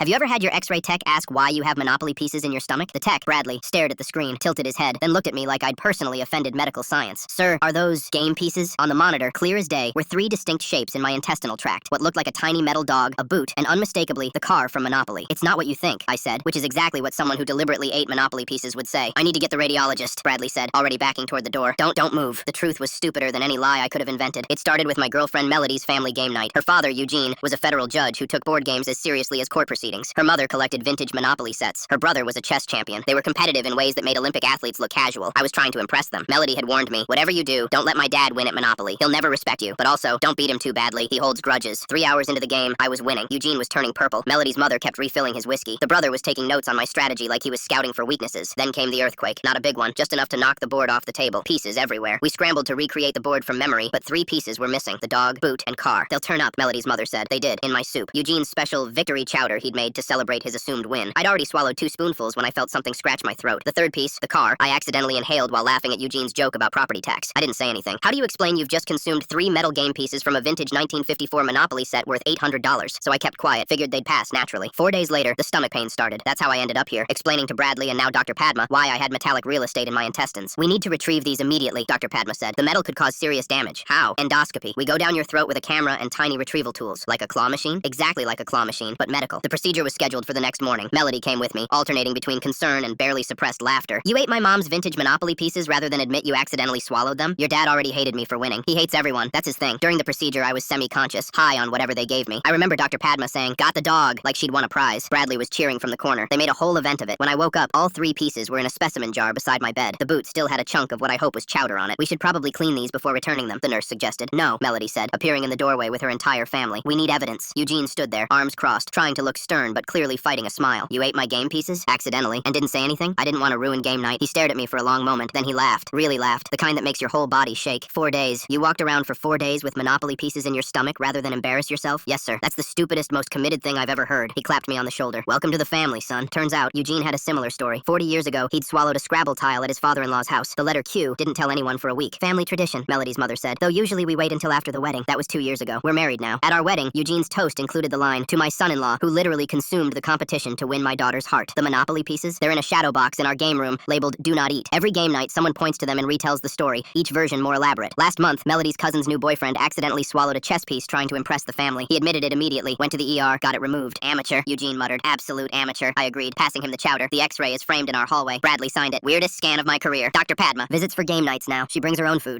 Have you ever had your X-ray tech ask why you have Monopoly pieces in your stomach? The tech, Bradley, stared at the screen, tilted his head, then looked at me like I'd personally offended medical science. Sir, are those game pieces? On the monitor, clear as day, were three distinct shapes in my intestinal tract. What looked like a tiny metal dog, a boot, and unmistakably, the car from Monopoly. It's not what you think, I said, which is exactly what someone who deliberately ate Monopoly pieces would say. I need to get the radiologist, Bradley said, already backing toward the door. Don't move. The truth was stupider than any lie I could have invented. It started with my girlfriend Melody's family game night. Her father, Eugene, was a federal judge who took board games as seriously as court proceedings. Her mother collected vintage Monopoly sets. Her brother was a chess champion. They were competitive in ways that made Olympic athletes look casual. I was trying to impress them. Melody had warned me, whatever you do, don't let my dad win at Monopoly. He'll never respect you. But also, don't beat him too badly. He holds grudges. 3 hours into the game, I was winning. Eugene was turning purple. Melody's mother kept refilling his whiskey. The brother was taking notes on my strategy like he was scouting for weaknesses. Then came the earthquake. Not a big one, just enough to knock the board off the table. Pieces everywhere. We scrambled to recreate the board from memory, but 3 pieces were missing. The dog, boot, and car. They'll turn up, Melody's mother said. They did, in my soup. Eugene's special victory chowder he'd made to celebrate his assumed win. I'd already swallowed 2 spoonfuls when I felt something scratch my throat. The third piece, the car, I accidentally inhaled while laughing at Eugene's joke about property tax. I didn't say anything. How do you explain you've just consumed 3 metal game pieces from a vintage 1954 Monopoly set worth $800? So I kept quiet, figured they'd pass naturally. 4 days later, the stomach pain started. That's how I ended up here, explaining to Bradley and now Dr. Padma why I had metallic real estate in my intestines. We need to retrieve these immediately, Dr. Padma said. The metal could cause serious damage. How? Endoscopy. We go down your throat with a camera and tiny retrieval tools. Like a claw machine? Exactly like a claw machine, but medical. The procedure was scheduled for the next morning. Melody came with me, alternating between concern and barely suppressed laughter. You ate my mom's vintage Monopoly pieces rather than admit you accidentally swallowed them? Your dad already hated me for winning. He hates everyone. That's his thing. During the procedure, I was semi-conscious, high on whatever they gave me. I remember Dr. Padma saying, "Got the dog," like she'd won a prize. Bradley was cheering from the corner. They made a whole event of it. When I woke up, all 3 pieces were in a specimen jar beside my bed. The boot still had a chunk of what I hope was chowder on it. We should probably clean these before returning them, the nurse suggested. No, Melody said, appearing in the doorway with her entire family. We need evidence. Eugene stood there, arms crossed, trying to look stern but clearly fighting a smile. You ate my game pieces? Accidentally. And didn't say anything? I didn't want to ruin game night. He stared at me for a long moment, then he laughed. Really laughed. The kind that makes your whole body shake. 4 days. You walked around for 4 days with Monopoly pieces in your stomach rather than embarrass yourself? Yes, sir. That's the stupidest, most committed thing I've ever heard. He clapped me on the shoulder. Welcome to the family, son. Turns out, Eugene had a similar story. 40 years ago, he'd swallowed a Scrabble tile at his father-in-law's house. The letter Q didn't tell anyone for a week. Family tradition, Melody's mother said. Though usually we wait until after the wedding. That was 2 years ago. We're married now. At our wedding, Eugene's toast included the line, "To my son-in-law, who literally consumed the competition to win my daughter's heart." The Monopoly pieces? They're in a shadow box in our game room, labeled "Do Not Eat." Every game night, someone points to them and retells the story, each version more elaborate. Last month, Melody's cousin's new boyfriend accidentally swallowed a chess piece trying to impress the family. He admitted it immediately, went to the ER, got it removed. Amateur, Eugene muttered. Absolute amateur, I agreed, passing him the chowder. The X-ray is framed in our hallway. Bradley signed it. Weirdest scan of my career. Dr. Padma visits for game nights now. She brings her own food.